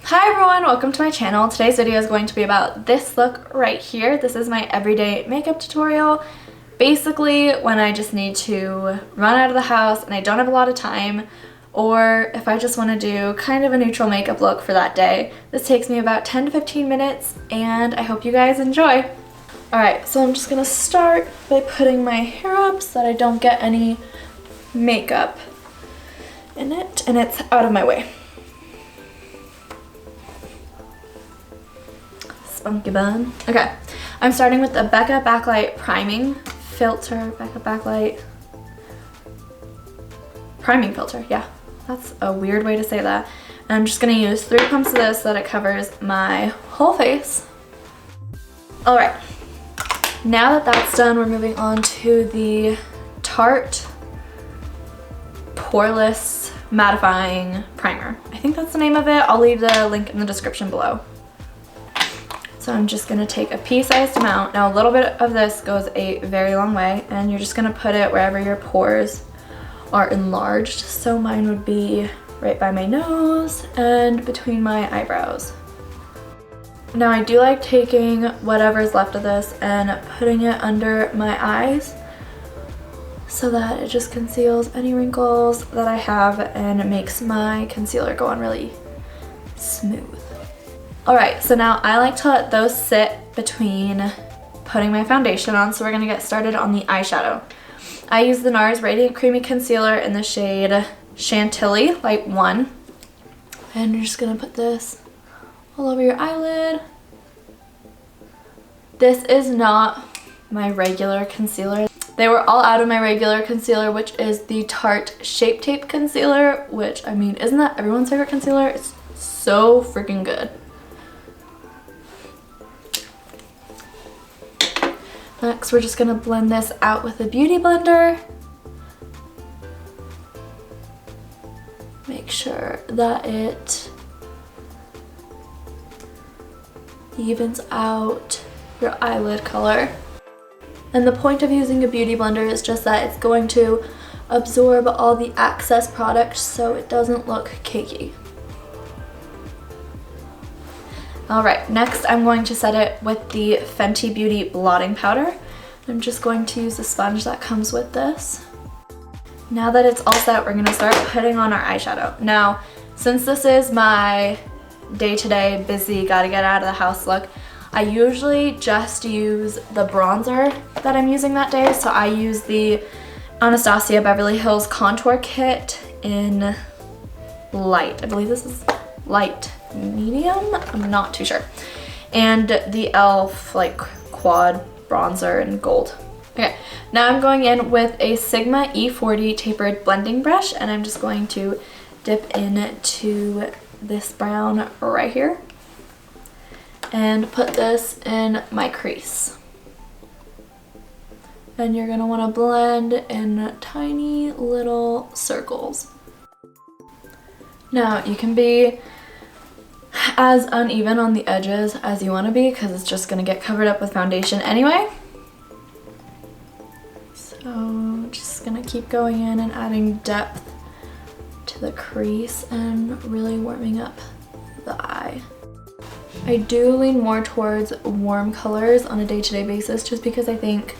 Hi everyone, welcome to my channel. Today's video is going to be about this look right here. This is my everyday makeup tutorial. Basically, when I just need to run out of the house and I don't have a lot of time, or if I just want to do kind of a neutral makeup look for that day. This takes me about 10 to 15 minutes and I hope you guys enjoy. Alright, so I'm just going to start by putting my hair up so that I don't get any makeup in it and it's out of my way. Spunky bun. Okay, I'm starting with the Becca Backlight Priming Filter. Becca Backlight Priming Filter, yeah. That's a weird way to say that. And I'm just gonna use 3 pumps of this so that it covers my whole face. Alright, now that that's done, we're moving on to the Tarte Poreless Mattifying Primer. I think that's the name of it. I'll leave the link in the description below. So I'm just gonna take a pea-sized amount. Now a little bit of this goes a very long way and you're just gonna put it wherever your pores are enlarged. So mine would be right by my nose and between my eyebrows. Now I do like taking whatever's left of this and putting it under my eyes so that it just conceals any wrinkles that I have and it makes my concealer go on really smooth. Alright, so now I like to let those sit between putting my foundation on, so we're going to get started on the eyeshadow. I use the NARS Radiant Creamy Concealer in the shade Chantilly Light 1. And you're just going to put this all over your eyelid. This is not my regular concealer. They were all out of my regular concealer, which is the Tarte Shape Tape Concealer, which, I mean, isn't that everyone's favorite concealer? It's so freaking good. Next, we're just going to blend this out with a beauty blender. Make sure that it evens out your eyelid color. And the point of using a beauty blender is just that it's going to absorb all the excess product so it doesn't look cakey. Alright, next I'm going to set it with the Fenty Beauty blotting powder. I'm just going to use the sponge that comes with this. Now that it's all set, we're going to start putting on our eyeshadow. Now, since this is my day-to-day busy, gotta get out of the house look, I usually just use the bronzer that I'm using that day. So I use the Anastasia Beverly Hills Contour Kit in light. I believe this is light medium, I'm not too sure, and the e.l.f. like quad bronzer in gold. Okay, now I'm going in with a Sigma E40 tapered blending brush and I'm just going to dip into this brown right here and put this in my crease. And you're gonna want to blend in tiny little circles. Now you can be as uneven on the edges as you want to be because it's just going to get covered up with foundation anyway. So just going to keep going in and adding depth to the crease and really warming up the eye. I do lean more towards warm colors on a day-to-day basis just because I think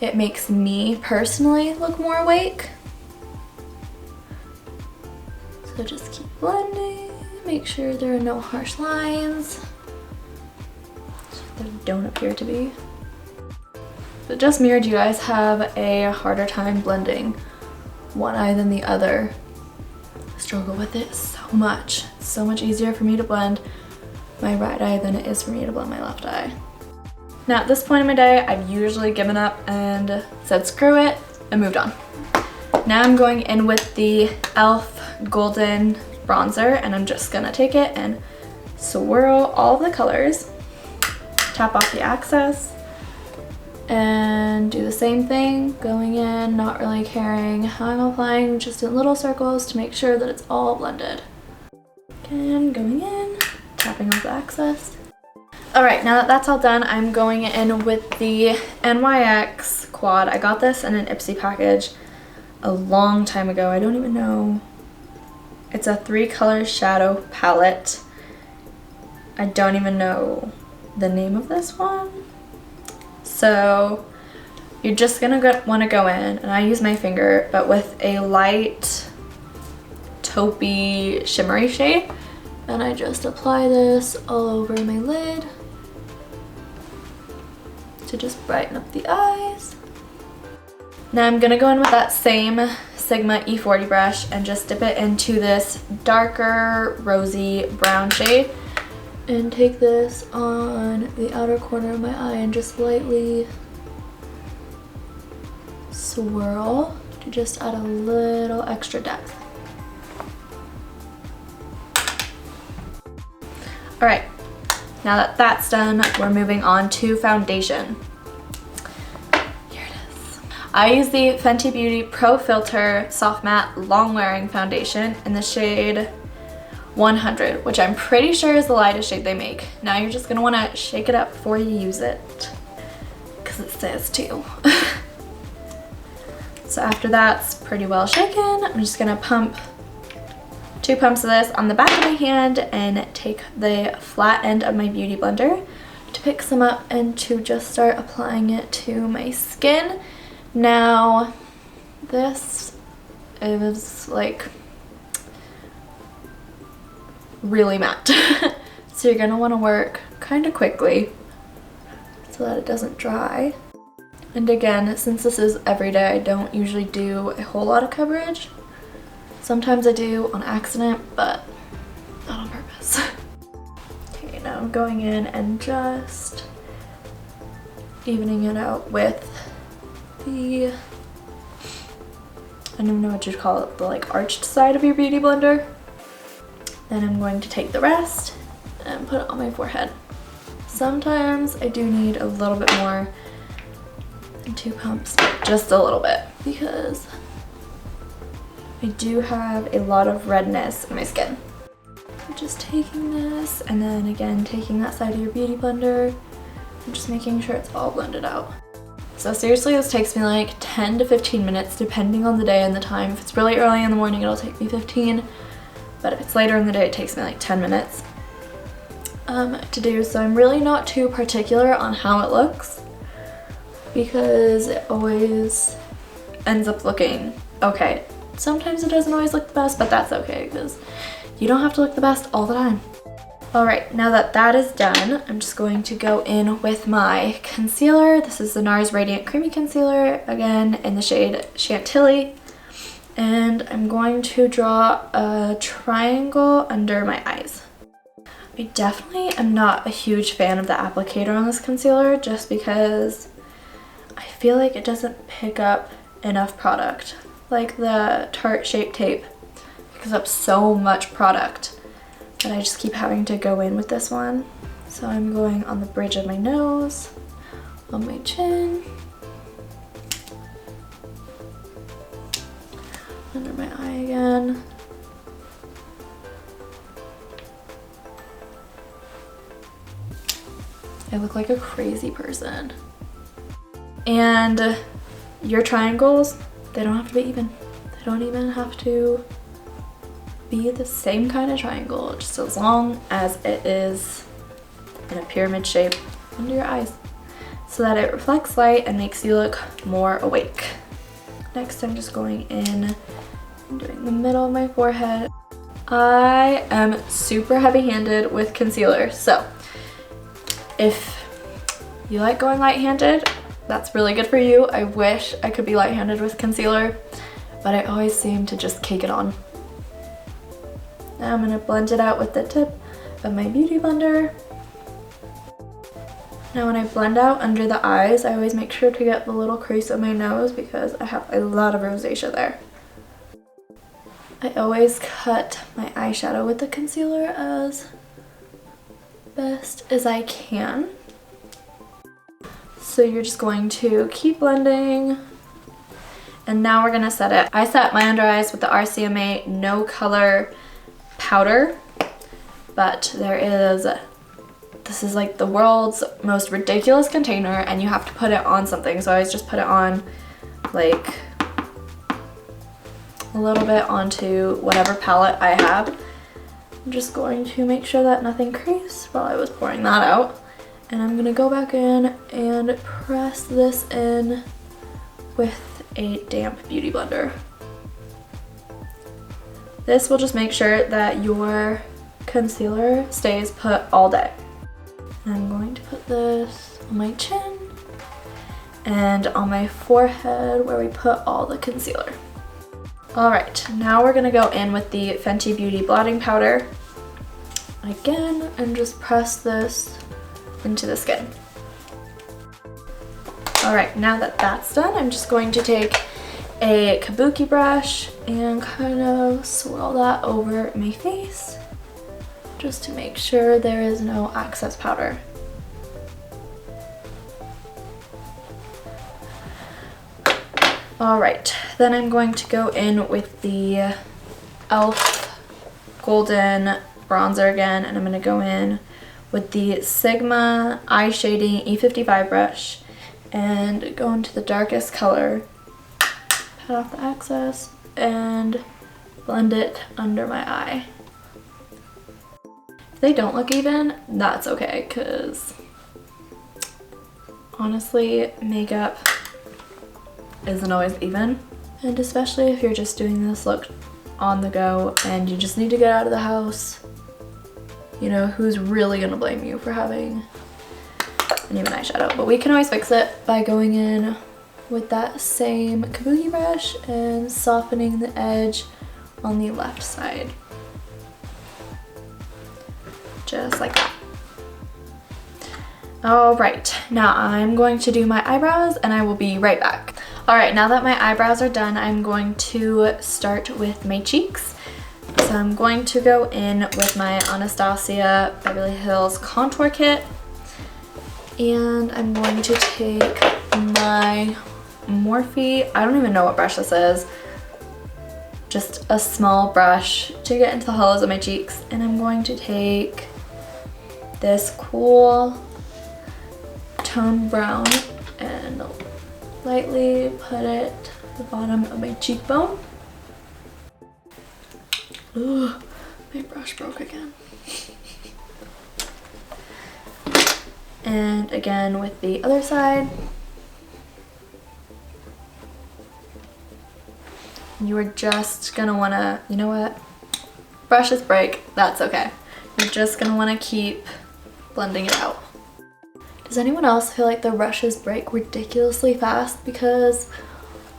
it makes me personally look more awake. So just keep blending. Make sure there are no harsh lines. There don't appear to be. But just me or do you guys have a harder time blending one eye than the other? I struggle with it so much. It's so much easier for me to blend my right eye than it is for me to blend my left eye. Now at this point in my day, I've usually given up and said screw it and moved on. Now I'm going in with the e.l.f. Golden Bronzer and I'm just gonna take it and swirl all of the colors, tap off the excess, and do the same thing, going in, not really caring how I'm applying, just in little circles to make sure that it's all blended. Again, going in, tapping off the excess. Alright, now that that's all done, I'm going in with the NYX Quad. I got this in an Ipsy package a long time ago. I don't even know It's a 3-color shadow palette. I don't even know the name of this one. So you're just gonna want to go in, and I use my finger, but with a light taupey shimmery shade, and I just apply this all over my lid to just brighten up the eyes. Now I'm gonna go in with that same Sigma E40 brush and just dip it into this darker rosy brown shade, and take this on the outer corner of my eye and just lightly swirl to just add a little extra depth. All right, now that that's done, we're moving on to foundation. Here it is. I use the Fenty Beauty Pro Filter Soft Matte Long Wearing Foundation in the shade 100, which I'm pretty sure is the lightest shade they make. Now you're just gonna wanna shake it up before you use it, because it says to. So after that's pretty well shaken, I'm just gonna pump 2 pumps of this on the back of my hand and take the flat end of my beauty blender to pick some up and to just start applying it to my skin. Now, this is like really matte. So you're gonna wanna work kind of quickly so that it doesn't dry. And again, since this is everyday, I don't usually do a whole lot of coverage. Sometimes I do on accident, but not on purpose. Okay, now I'm going in and just evening it out with the, I don't even know what you'd call it, the like arched side of your beauty blender. Then I'm going to take the rest and put it on my forehead. Sometimes I do need a little bit more than 2 pumps, but just a little bit, because I do have a lot of redness in my skin. I'm just taking this and then again taking that side of your beauty blender and just making sure it's all blended out. So seriously, this takes me like 10 to 15 minutes depending on the day and the time. If it's really early in the morning, it'll take me 15, but if it's later in the day, it takes me like 10 minutes to do. So I'm really not too particular on how it looks, because it always ends up looking okay. Sometimes it doesn't always look the best, but that's okay because you don't have to look the best all the time. All right, now that that is done, I'm just going to go in with my concealer. This is the NARS Radiant Creamy Concealer, again in the shade Chantilly. And I'm going to draw a triangle under my eyes. I definitely am not a huge fan of the applicator on this concealer just because I feel like it doesn't pick up enough product. Like the Tarte Shape Tape picks up so much product, but I just keep having to go in with this one. So I'm going on the bridge of my nose, on my chin, under my eye again. I look like a crazy person. And your triangles, they don't have to be even. They don't even have to be the same kind of triangle, just as long as it is in a pyramid shape under your eyes so that it reflects light and makes you look more awake. Next, I'm just going in and doing the middle of my forehead. I am super heavy-handed with concealer, so if you like going light-handed, that's really good for you. I wish I could be light-handed with concealer, but I always seem to just cake it on. Now I'm gonna blend it out with the tip of my beauty blender. Now when I blend out under the eyes, I always make sure to get the little crease of my nose because I have a lot of rosacea there. I always cut my eyeshadow with the concealer as best as I can. So you're just going to keep blending. And now we're gonna set it. I set my under eyes with the RCMA No Color powder, but this is like the world's most ridiculous container and you have to put it on something. So I always just put it on like a little bit onto whatever palette I have. I'm just going to make sure that nothing creased while I was pouring that out. And I'm gonna go back in and press this in with a damp beauty blender. This will just make sure that your concealer stays put all day. And I'm going to put this on my chin and on my forehead where we put all the concealer. All right, now we're gonna go in with the Fenty Beauty blotting powder again and just press this into the skin. All right, now that that's done, I'm just going to take a kabuki brush and kind of swirl that over my face just to make sure there is no excess powder. All right, then I'm going to go in with the e.l.f. Golden Bronzer again, and I'm gonna go in with the Sigma Eye Shading E55 brush and go into the darkest color, pat off the excess, and blend it under my eye. If they don't look even, that's okay, because honestly, makeup isn't always even. And especially if you're just doing this look on the go and you just need to get out of the house, you know, who's really gonna blame you for having uneven eyeshadow? But we can always fix it by going in with that same kabuki brush and softening the edge on the left side. Just like that. All right, now I'm going to do my eyebrows and I will be right back. All right, now that my eyebrows are done, I'm going to start with my cheeks. So I'm going to go in with my Anastasia Beverly Hills Contour Kit. And I'm going to take my Morphe, I don't even know what brush this is, just a small brush to get into the hollows of my cheeks. And I'm going to take this cool tone brown and lightly put it at the bottom of my cheekbone. Ooh, my brush broke again. And again with the other side. You are just gonna wanna, you know what? Brushes break, that's okay. You're just gonna wanna keep blending it out. Does anyone else feel like the brushes break ridiculously fast? Because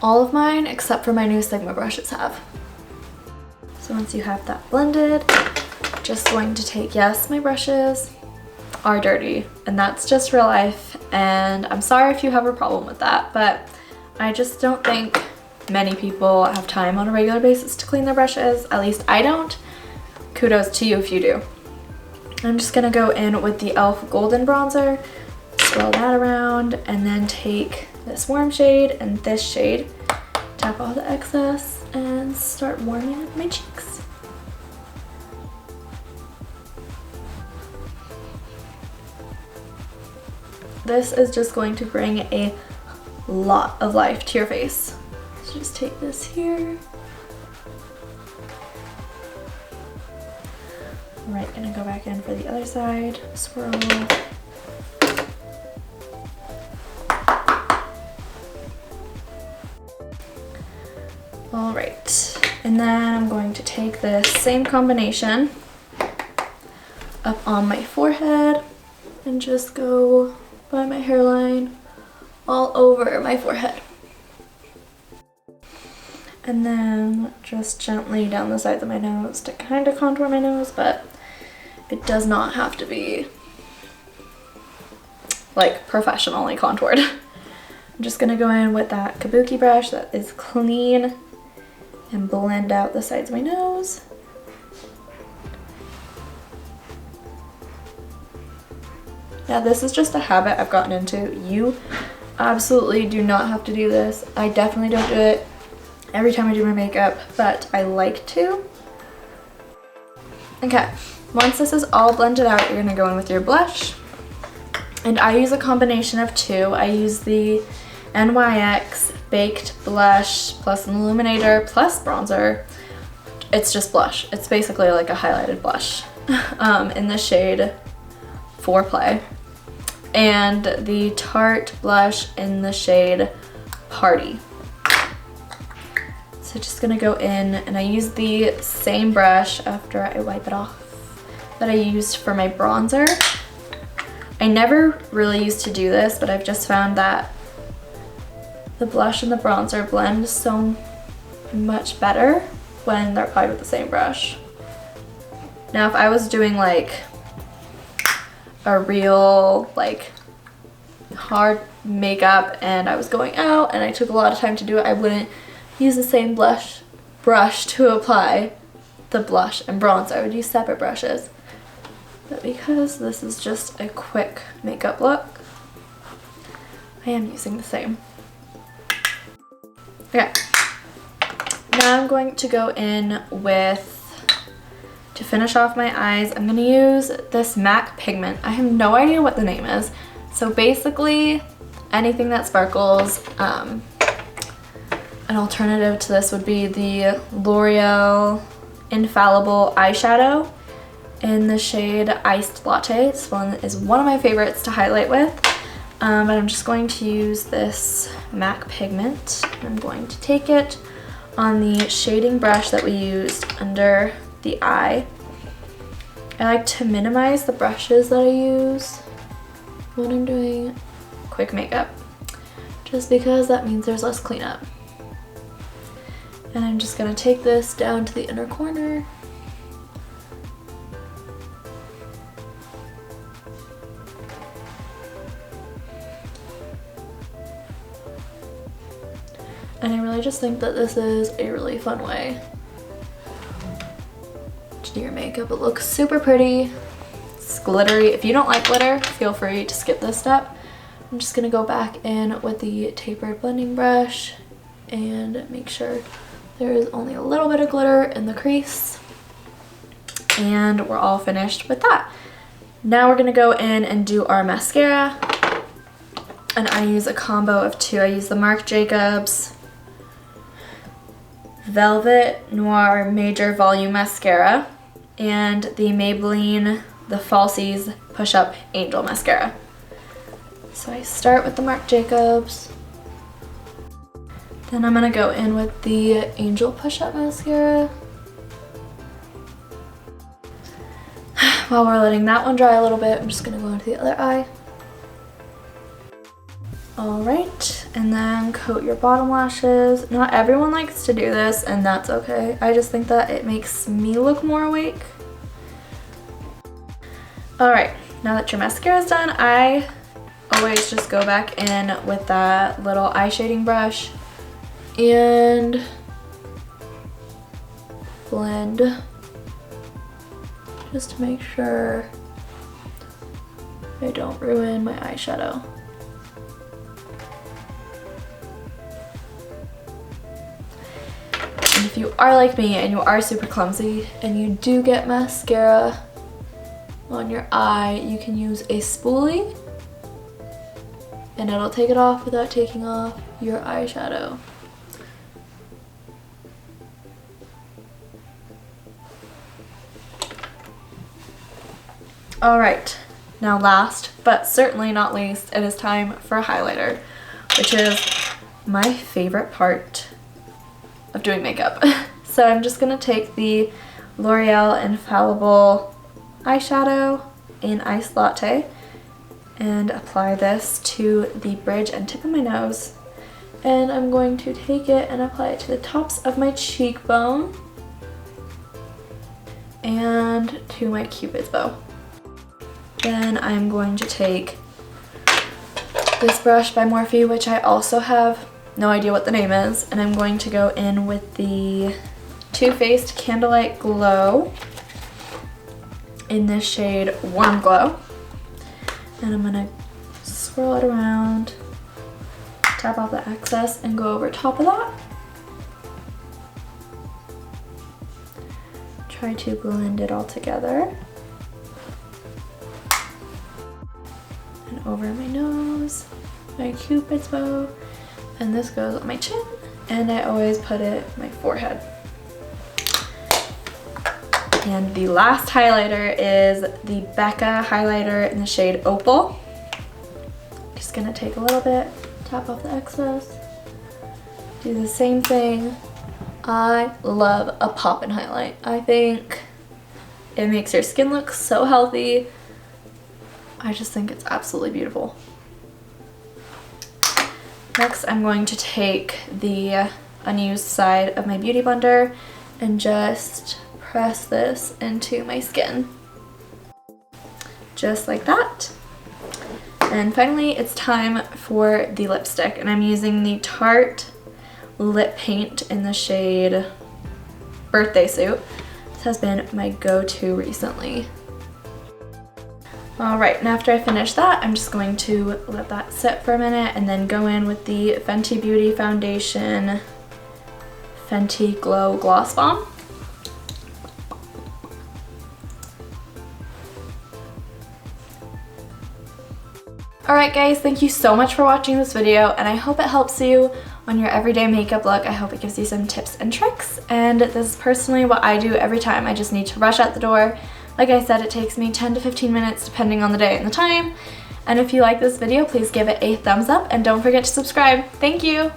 all of mine, except for my new Sigma brushes, have. So once you have that blended, just going to take, yes, my brushes are dirty, and that's just real life, and I'm sorry if you have a problem with that, but I just don't think many people have time on a regular basis to clean their brushes. At least I don't. Kudos to you if you do. I'm just gonna go in with the e.l.f. Golden Bronzer, swirl that around, and then take this warm shade and this shade, tap all the excess, and start warming up my cheeks. This is just going to bring a lot of life to your face. So just take this here. All right, gonna go back in for the other side, swirl. All right, and then I'm going to take this same combination up on my forehead and just go by my hairline all over my forehead. And then just gently down the sides of my nose to kind of contour my nose, but it does not have to be like professionally contoured. I'm just gonna go in with that kabuki brush that is clean and blend out the sides of my nose. Yeah, this is just a habit I've gotten into. You absolutely do not have to do this. I definitely don't do it every time I do my makeup, but I like to. Okay, once this is all blended out, you're gonna go in with your blush. And I use a combination of two. I use the NYX baked blush plus an illuminator plus bronzer. It's just blush. It's basically like a highlighted blush in the shade Foreplay. And the Tarte blush in the shade Party. So just gonna go in, and I use the same brush after I wipe it off that I used for my bronzer. I never really used to do this, but I've just found that the blush and the bronzer blend so much better when they're applied with the same brush. Now if I was doing like a real like hard makeup and I was going out and I took a lot of time to do it, I wouldn't use the same brush to apply the blush and bronzer. I would use separate brushes. But because this is just a quick makeup look, I am using the same. Okay. Now I'm going to go in with, to finish off my eyes, I'm going to use this MAC pigment. I have no idea what the name is. So basically, anything that sparkles, an alternative to this would be the L'Oreal Infallible eyeshadow in the shade Iced Latte. This one is one of my favorites to highlight with. But I'm just going to use this MAC pigment. I'm going to take it on the shading brush that we used under the eye. I like to minimize the brushes that I use when I'm doing quick makeup, just because that means there's less cleanup. And I'm just gonna take this down to the inner corner. And I really just think that this is a really fun way to do your makeup. It looks super pretty. It's glittery. If you don't like glitter, feel free to skip this step. I'm just gonna go back in with the tapered blending brush and make sure there is only a little bit of glitter in the crease. And we're all finished with that. Now we're gonna go in and do our mascara. And I use a combo of two. I use the Marc Jacobs Velvet Noir Major Volume Mascara and the Maybelline The Falsies Push Up Angel Mascara. So I start with the Marc Jacobs. Then I'm gonna go in with the Angel Push Up Mascara. While we're letting that one dry a little bit, I'm just gonna go into the other eye. Alright, and then coat your bottom lashes. Not everyone likes to do this, and that's okay. I just think that it makes me look more awake. Alright, now that your mascara is done, I always just go back in with that little eye shading brush and blend just to make sure I don't ruin my eyeshadow. And if you are like me and you are super clumsy and you do get mascara on your eye, you can use a spoolie and it'll take it off without taking off your eyeshadow. Alright, now last but certainly not least, it is time for a highlighter, which is my favorite part of doing makeup. So I'm just gonna take the L'Oreal Infallible eyeshadow in Iced Latte and apply this to the bridge and tip of my nose. And I'm going to take it and apply it to the tops of my cheekbone and to my Cupid's bow. Then I'm going to take this brush by Morphe, which I also have no idea what the name is, and I'm going to go in with the Too Faced Candlelight Glow in this shade Warm Glow. And I'm gonna swirl it around, tap off the excess, and go over top of that. Try to blend it all together. And over my nose, my Cupid's bow, And this goes on my chin, and I always put it on my forehead. And the last highlighter is the Becca highlighter in the shade Opal. Just gonna take a little bit, tap off the excess, do the same thing. I love a pop-in highlight. I think it makes your skin look so healthy. I just think it's absolutely beautiful. Next, I'm going to take the unused side of my Beauty Blender and just press this into my skin. Just like that. And finally, it's time for the lipstick, and I'm using the Tarte lip paint in the shade Birthday Suit. This has been my go-to recently. Alright, and after I finish that, I'm just going to let that sit for a minute and then go in with the Fenty Beauty Foundation Fenty Glow Gloss Bomb. Alright guys, thank you so much for watching this video, and I hope it helps you on your everyday makeup look. I hope it gives you some tips and tricks, and this is personally what I do every time I just need to rush out the door. Like I said, it takes me 10 to 15 minutes depending on the day and the time. And if you like this video, please give it a thumbs up and don't forget to subscribe. Thank you!